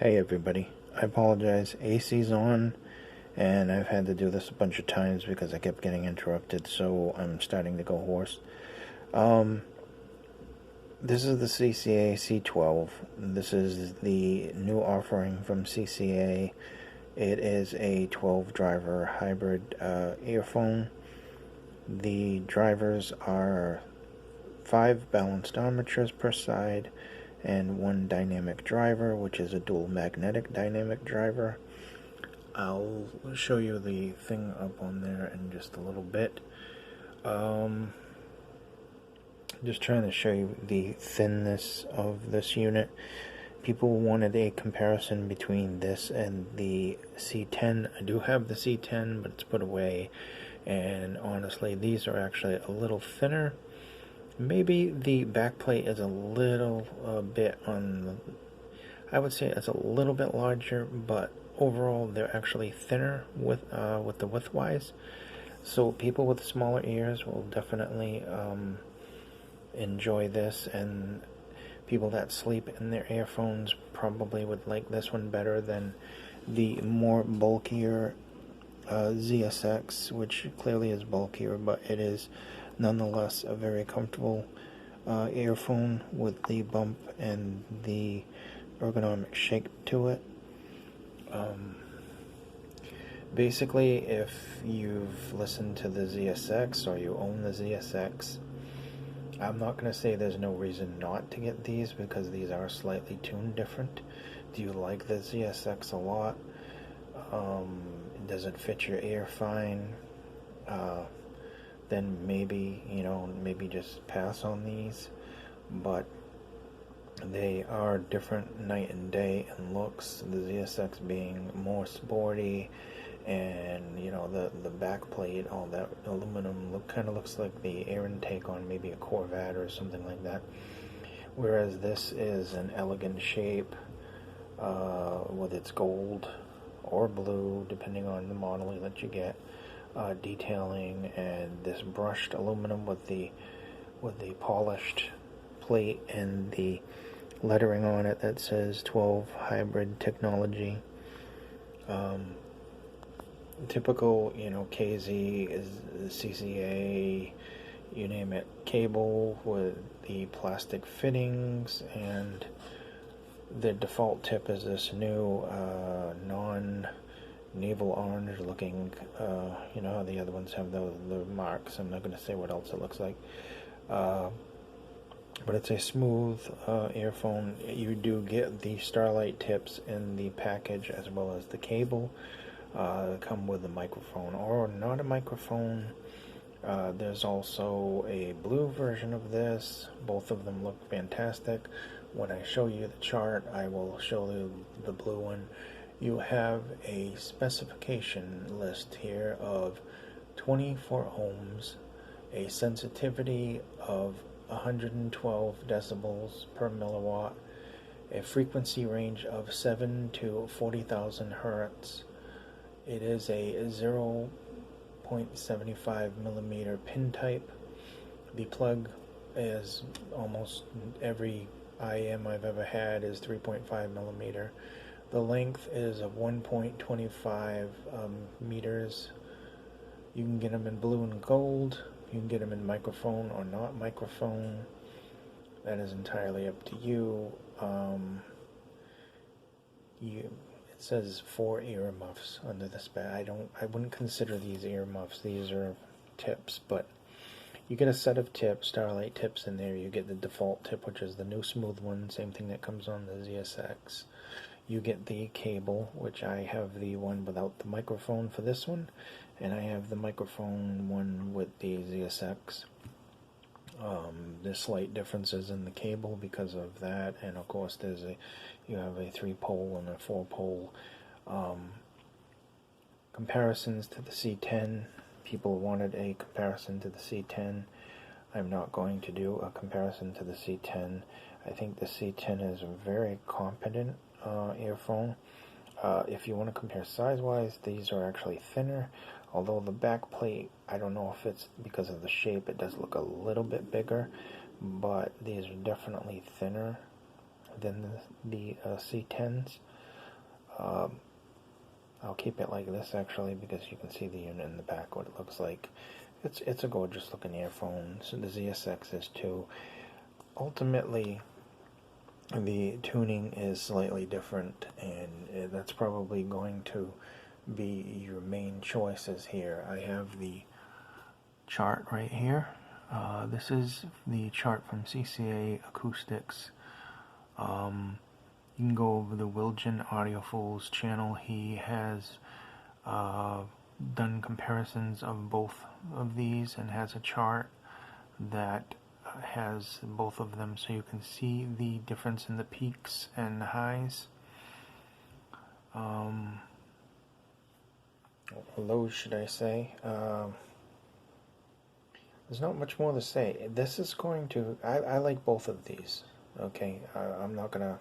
Hey everybody, I apologize. AC's on, and I've had to do this a bunch of times because I kept getting interrupted, so I'm starting to go hoarse. This is the Cca C12. This is the new offering from Cca. It is a 12 driver hybrid earphone. The drivers are 5 balanced armatures per side and 1 dynamic driver, which is a dual magnetic dynamic driver. I'll show you the thing up on there in just a little bit. Just trying to show you the thinness of this unit. People wanted a comparison between this and the C10. I do have the C10, but it's put away, and honestly these are actually a little thinner. Maybe the backplate is a little bit on, I would say it's a little bit larger, but overall they're actually thinner with the width-wise. So people with smaller ears will definitely enjoy this, and people that sleep in their earphones probably would like this one better than the more bulkier ZSX, which clearly is bulkier, but it is nonetheless a very comfortable earphone with the bump and the ergonomic shape to it. Basically, if you've listened to the ZSX or you own the ZSX, I'm not going to say there's no reason not to get these, because these are slightly tuned different. Do you like the ZSX a lot? Does it fit your ear fine? Then maybe, maybe just pass on these. But they are different night and day in looks. The ZSX being more sporty, and the back plate, all that aluminum kind of looks like the air intake on maybe a Corvette or something like that. Whereas this is an elegant shape with its gold or blue, depending on the model that you get, detailing, and this brushed aluminum with the polished plate and the lettering on it that says 12 hybrid technology. Typical, KZ is CCA, you name it, cable with the plastic fittings, and the default tip is this new non-navel orange looking, you know how the other ones have the marks. I'm not going to say what else it looks like. But it's a smooth earphone. You do get the Starlight tips in the package as well as the cable. Come with a microphone or not a microphone. There's also a blue version of this. Both of them look fantastic. When I show you the chart, I will show you the blue one. You have a specification list here of 24 ohms, a sensitivity of 112 decibels per milliwatt, a frequency range of 7 to 40,000 hertz. It is a 0.75 millimeter pin type. The plug is almost every IM I've ever had is 3.5 millimeter. The length is of 1.25 meters. You can get them in blue and gold. You can get them in microphone or not microphone. That is entirely up to you. It says 4 earmuffs under the spec. I wouldn't consider these earmuffs. These are tips, but you get a set of tips, Starlight tips in there. You get the default tip, which is the new smooth one, same thing that comes on the ZSX. You get the cable, which I have the one without the microphone for this one, and I have the microphone one with the ZSX. There's slight differences in the cable because of that, and of course you have a 3-pole and a 4-pole. Comparisons to the C10. People wanted a comparison to the C10. I'm not going to do a comparison to the C10. I think the C10 is a very competent earphone. If you want to compare size-wise, these are actually thinner, although the back plate, I don't know if it's because of the shape, it does look a little bit bigger, but these are definitely thinner than the C10s. I'll keep it like this actually, because you can see the unit in the back, what it looks like. It's a gorgeous looking earphone. So the ZSX is too. Ultimately, the tuning is slightly different, and that's probably going to be your main choices here. I have the chart right here. This is the chart from Cca Acoustics. You can go over the Wilgen Audiophil's channel. He has done comparisons of both of these and has a chart that has both of them, so you can see the difference in the peaks and the highs. Lows, should I say? There's not much more to say. This is going to. I like both of these. Okay, I'm not gonna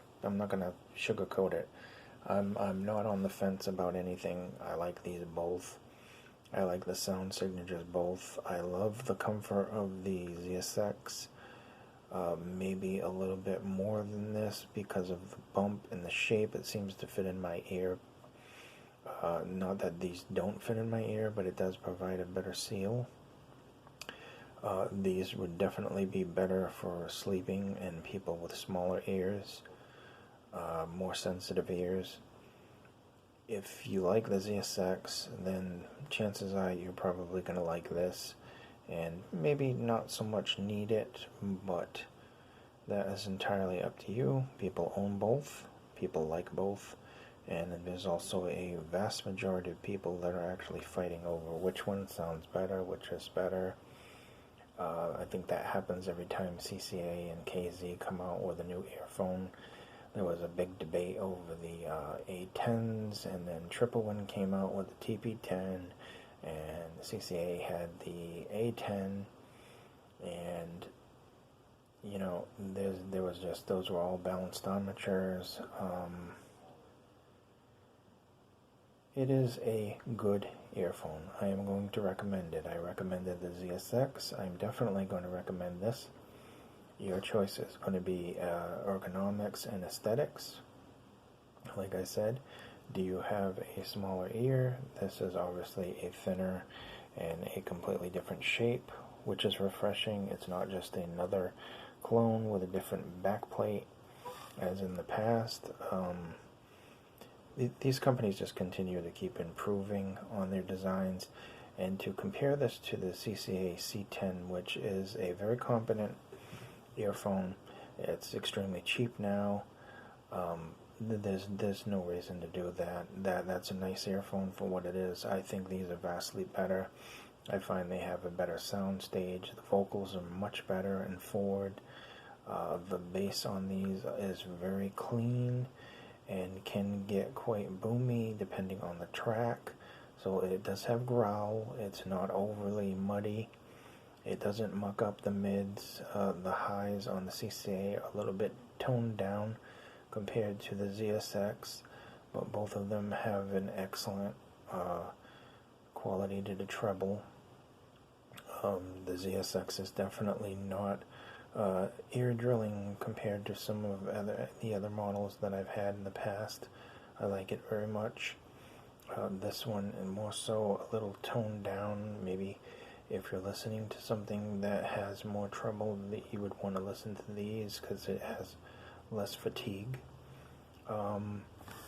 sugarcoat it. I'm not on the fence about anything. I like these both. I like the sound signatures both. I love the comfort of the ZSX. Maybe a little bit more than this because of the bump and the shape. It seems to fit in my ear. Not that these don't fit in my ear, but it does provide a better seal. These would definitely be better for sleeping and people with smaller ears, more sensitive ears. If you like the ZSX, then chances are you're probably going to like this, and maybe not so much need it, but that is entirely up to you. People own both, people like both, and there's also a vast majority of people that are actually fighting over which one sounds better, which is better. I think that happens every time CCA and KZ come out with a new earphone. There was a big debate over the A10s, and then Triple One came out with the TP10, and CCA had the A10, and you know, there was just, those were all balanced armatures. It is a good earphone. I am going to recommend it. I recommended the ZSX. I'm definitely going to recommend this. Your choice is going to be ergonomics and aesthetics. Like I said, do you have a smaller ear? This is obviously a thinner and a completely different shape, which is refreshing. It's not just another clone with a different backplate as in the past. These companies just continue to keep improving on their designs, and to compare this to the Cca C10, which is a very competent earphone, it's extremely cheap now. There's no reason to do that. That's a nice earphone for what it is. I think these are vastly better. I find they have a better sound stage. The vocals are much better and forward. The bass on these is very clean and can get quite boomy depending on the track. So it does have growl. It's not overly muddy. It doesn't muck up the mids. The highs on the CCA are a little bit toned down compared to the ZSX, but both of them have an excellent quality to the treble. The ZSX is definitely not ear drilling compared to some of the other models that I've had in the past. I like it very much. This one, and more so, a little toned down. Maybe if you're listening to something that has more treble, that you would want to listen to these because it has less fatigue.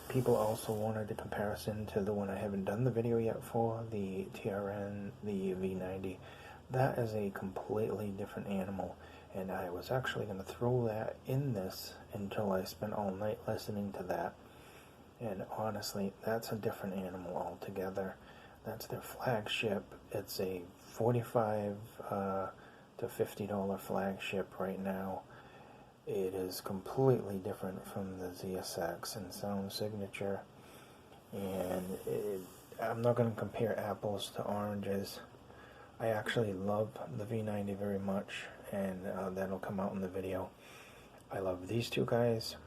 People also wanted a comparison to the one I haven't done the video yet for, the TRN, the V90. That is a completely different animal, and I was actually going to throw that in this until I spent all night listening to that. And honestly, that's a different animal altogether. That's their flagship. It's a $45 to $50 flagship right now. It is completely different from the ZSX in sound signature, and I'm not going to compare apples to oranges. I actually love the V90 very much, and that'll come out in the video. I love these two guys.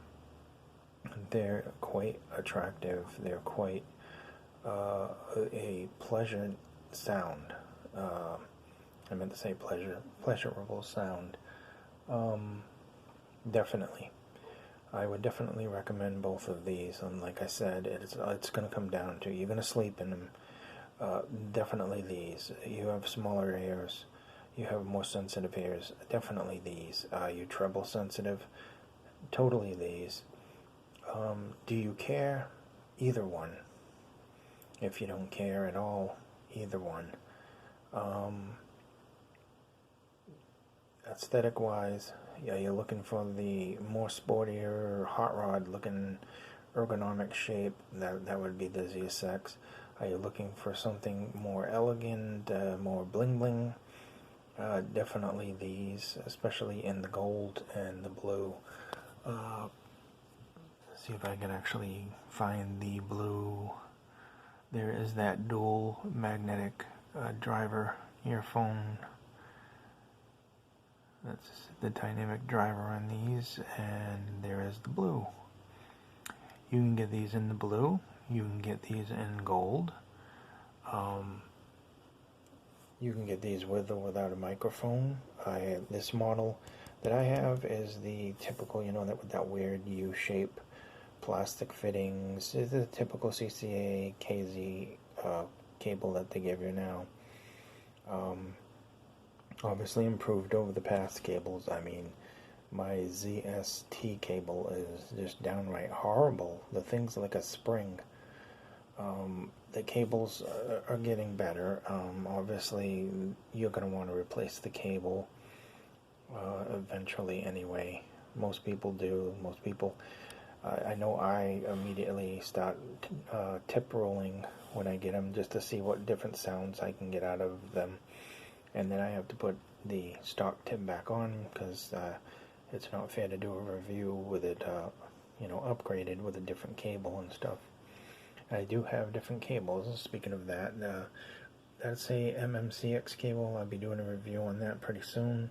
They're quite attractive. They're quite a pleasant sound. I meant to say pleasurable sound. Definitely. I would definitely recommend both of these, and like I said, it's going to come down to you're going to sleep in them. Definitely these. You have smaller ears, you have more sensitive ears. Definitely these. You treble sensitive. Totally these. Do you care? Either one. If you don't care at all, either one. Aesthetic wise, yeah, you're looking for the more sportier, hot rod looking ergonomic shape. That would be the ZSX. Are you looking for something more elegant, more bling bling? Definitely these, especially in the gold and the blue. See if I can actually find the blue. There is that dual magnetic driver earphone. That's the dynamic driver on these, and there is the blue. You can get these in the blue. You can get these in gold. You can get these with or without a microphone. This model that I have is the typical, that with that weird U-shape plastic fittings. It's the typical Cca KZ cable that they give you now. Obviously improved over the past cables. I mean, my ZST cable is just downright horrible. The thing's like a spring. The cables are getting better. Obviously, you're going to want to replace the cable eventually anyway. Most people do. Most people, I know I immediately start tip rolling when I get them just to see what different sounds I can get out of them. And then I have to put the stock tip back on because it's not fair to do a review with it, upgraded with a different cable and stuff. I do have different cables. Speaking of that, that's a MMCX cable. I'll be doing a review on that pretty soon.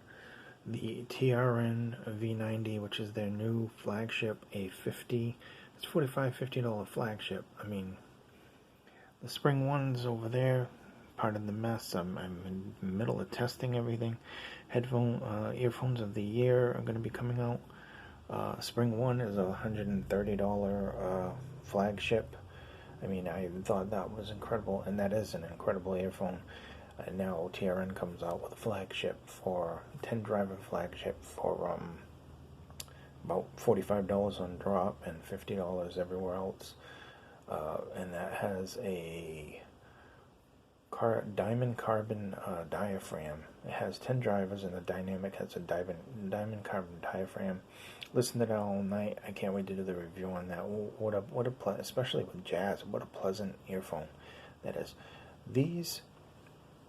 The TRN V90, which is their new flagship A50. It's $50 flagship. I mean, the spring ones over there, part of the mess. I'm in the middle of testing everything. Earphones of the year are going to be coming out. Spring one is a $130 flagship. I mean, I thought that was incredible, and that is an incredible earphone. And now TRN comes out with a flagship for 10-driver flagship for about $45 on drop and $50 everywhere else. And that has a diamond carbon diaphragm. It has 10 drivers, and the dynamic has a diamond carbon diaphragm. Listen to that all night. I can't wait to do the review on that. Especially with jazz, what a pleasant earphone that is. These,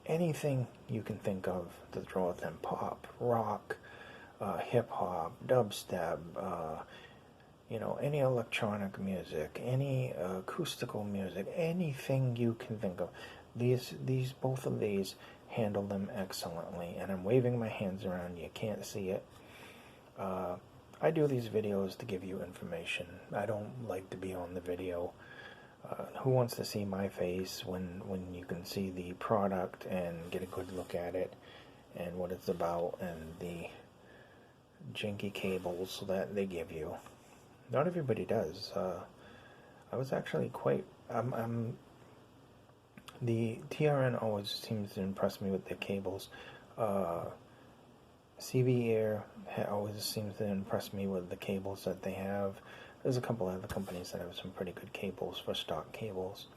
anything you can think of to throw at them: pop, rock, hip hop, dubstep, any electronic music, any acoustical music, anything you can think of. Both of these handle them excellently, and I'm waving my hands around. You can't see it. I do these videos to give you information. I don't like to be on the video. Who wants to see my face when you can see the product and get a good look at it and what it's about and the janky cables that they give you? Not everybody does. I was actually quite... the TRN always seems to impress me with the cables. CV Air always seems to impress me with the cables that they have. There's a couple other companies that have some pretty good cables for stock cables.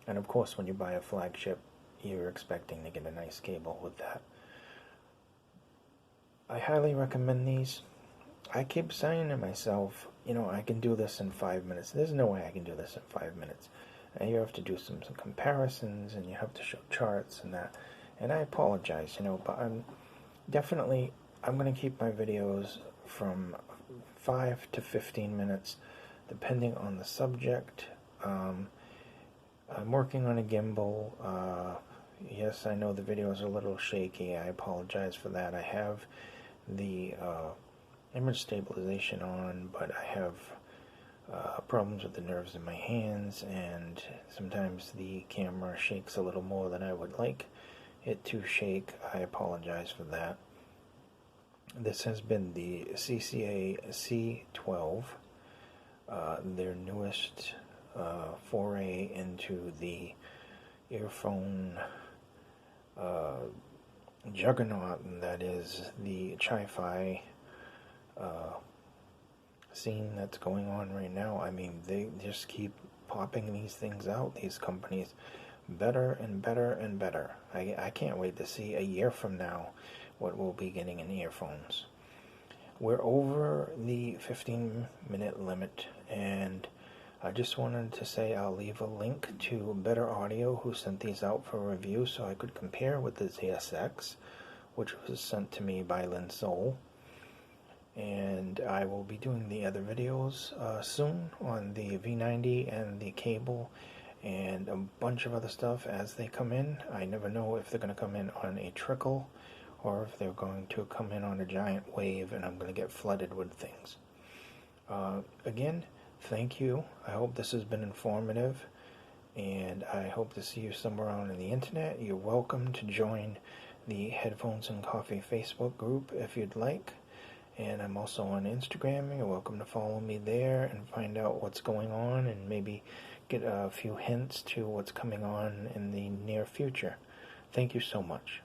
And of course, when you buy a flagship, you're expecting to get a nice cable with that. I highly recommend these. I keep saying to myself, I can do this in 5 minutes. There's no way I can do this in 5 minutes. And you have to do some comparisons, and you have to show charts and that. And I apologize, but I'm going to keep my videos from 5 to 15 minutes, depending on the subject. I'm working on a gimbal. Yes, I know the videos are a little shaky. I apologize for that. I have the image stabilization on, but I have problems with the nerves in my hands, and sometimes the camera shakes a little more than I would like it to shake. I apologize for that. This has been the Cca C12 their newest foray into the earphone juggernaut that is the Chi-Fi scene that's going on right now. I mean, they just keep popping these things out, these companies, better and better and better. I can't wait to see a year from now what we'll be getting in earphones. We're over the 15-minute limit, and I just wanted to say I'll leave a link to Better Audio, who sent these out for review so I could compare with the ZSX, which was sent to me by Lynn Soul. And I will be doing the other videos soon on the V90 and the cable and a bunch of other stuff as they come in. I never know if they're going to come in on a trickle or if they're going to come in on a giant wave and I'm going to get flooded with things. Again, thank you. I hope this has been informative, and I hope to see you somewhere around in the internet. You're welcome to join the Headphones and Coffee Facebook group if you'd like. And I'm also on Instagram. You're welcome to follow me there and find out what's going on and maybe get a few hints to what's coming on in the near future. Thank you so much.